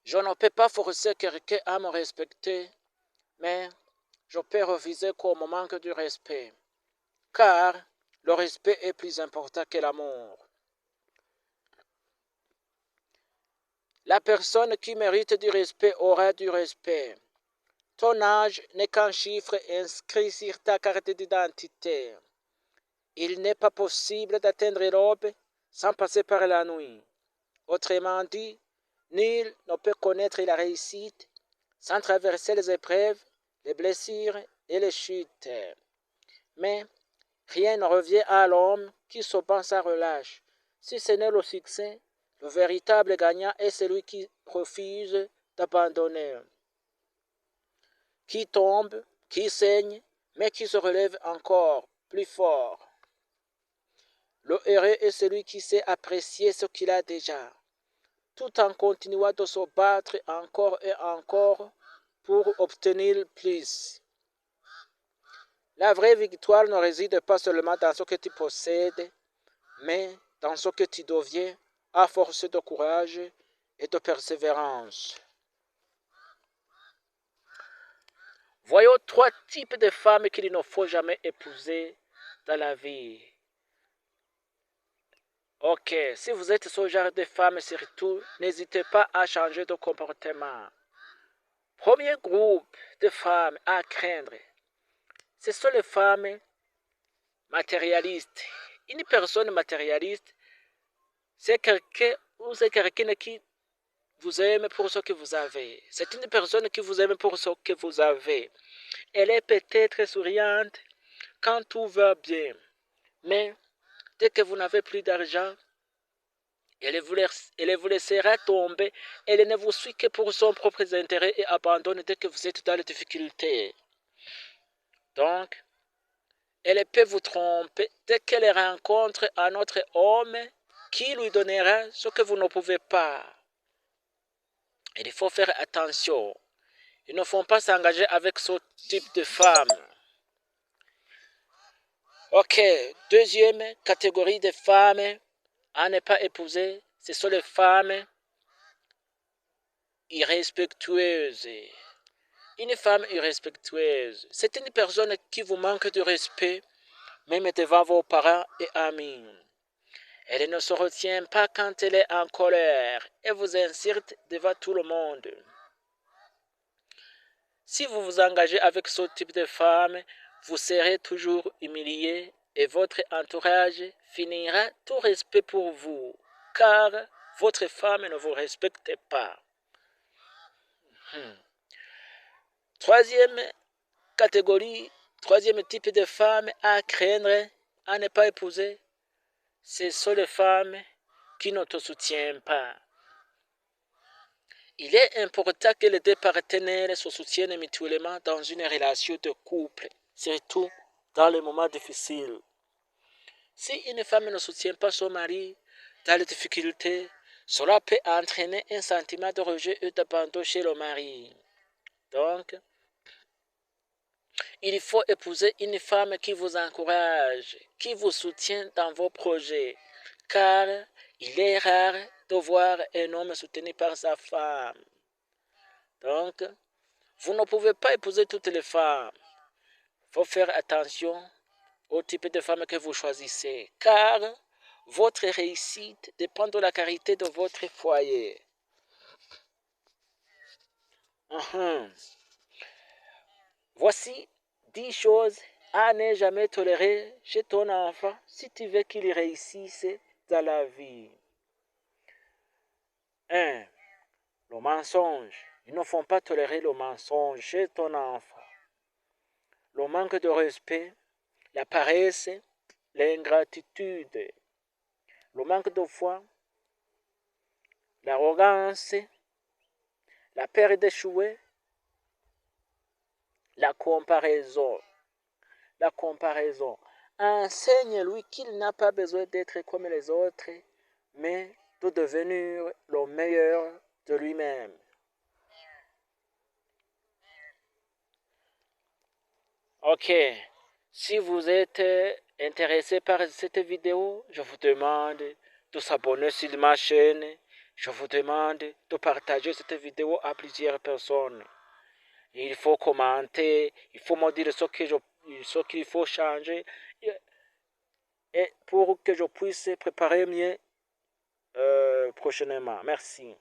Je ne peux pas forcer quelqu'un à me respecter, mais je peux refuser qu'on me manque du respect, car le respect est plus important que l'amour. La personne qui mérite du respect aura du respect. Ton âge n'est qu'un chiffre inscrit sur ta carte d'identité. Il n'est pas possible d'atteindre l'aube sans passer par la nuit. Autrement dit, nul ne peut connaître la réussite sans traverser les épreuves, les blessures et les chutes. Mais rien ne revient à l'homme qui se bat sans relâche. Si ce n'est le succès, le véritable gagnant est celui qui refuse d'abandonner, qui tombe, qui saigne, mais qui se relève encore plus fort. Le heureux est celui qui sait apprécier ce qu'il a déjà, tout en continuant de se battre encore et encore pour obtenir plus. La vraie victoire ne réside pas seulement dans ce que tu possèdes, mais dans ce que tu deviens à force de courage et de persévérance. Voyons 3 types de femmes qu'il ne faut jamais épouser dans la vie. Ok, si vous êtes ce genre de femme, surtout, n'hésitez pas à changer de comportement. Premier groupe de femmes à craindre, ce sont les femmes matérialistes. Une personne matérialiste, c'est quelqu'un ou c'est quelqu'un qui vous aime pour ce que vous avez. C'est une personne qui vous aime pour ce que vous avez. Elle est peut-être souriante quand tout va bien, mais dès que vous n'avez plus d'argent, elle vous laissera tomber. Elle ne vous suit que pour son propre intérêt et abandonne dès que vous êtes dans les difficultés. Donc, elle peut vous tromper dès qu'elle rencontre un autre homme qui lui donnera ce que vous ne pouvez pas. Il faut faire attention. Ils ne font pas s'engager avec ce type de femme. Ok, deuxième catégorie de femmes à ne pas épouser, ce sont les femmes irrespectueuses. Une femme irrespectueuse, c'est une personne qui vous manque de respect, même devant vos parents et amis. Elle ne se retient pas quand elle est en colère et vous insulte devant tout le monde. Si vous vous engagez avec ce type de femme, vous serez toujours humilié et votre entourage finira tout respect pour vous, car votre femme ne vous respecte pas. Troisième catégorie, troisième type de femme à craindre, à ne pas épouser, ce sont les femmes qui ne te soutiennent pas. Il est important que les deux partenaires se soutiennent mutuellement dans une relation de couple, surtout dans les moments difficiles. Si une femme ne soutient pas son mari dans les difficultés, cela peut entraîner un sentiment de rejet et d'abandon chez le mari. Donc, il faut épouser une femme qui vous encourage, qui vous soutient dans vos projets, car il est rare de voir un homme soutenu par sa femme. Donc, vous ne pouvez pas épouser toutes les femmes. Il faut faire attention au type de femme que vous choisissez, car votre réussite dépend de la qualité de votre foyer. Voici 10 choses à ne jamais tolérer chez ton enfant si tu veux qu'il réussisse dans la vie. 1. Le mensonge. Ils ne font pas tolérer le mensonge chez ton enfant. Le manque de respect, la paresse, l'ingratitude, le manque de foi, l'arrogance, la peur d'échouer, la comparaison. La comparaison. Enseigne-lui qu'il n'a pas besoin d'être comme les autres, mais de devenir le meilleur de lui-même. Ok, si vous êtes intéressé par cette vidéo, je vous demande de s'abonner sur ma chaîne. Je vous demande de partager cette vidéo à plusieurs personnes. Il faut commenter, il faut me dire ce qu'il faut changer et pour que je puisse préparer mieux prochainement. Merci.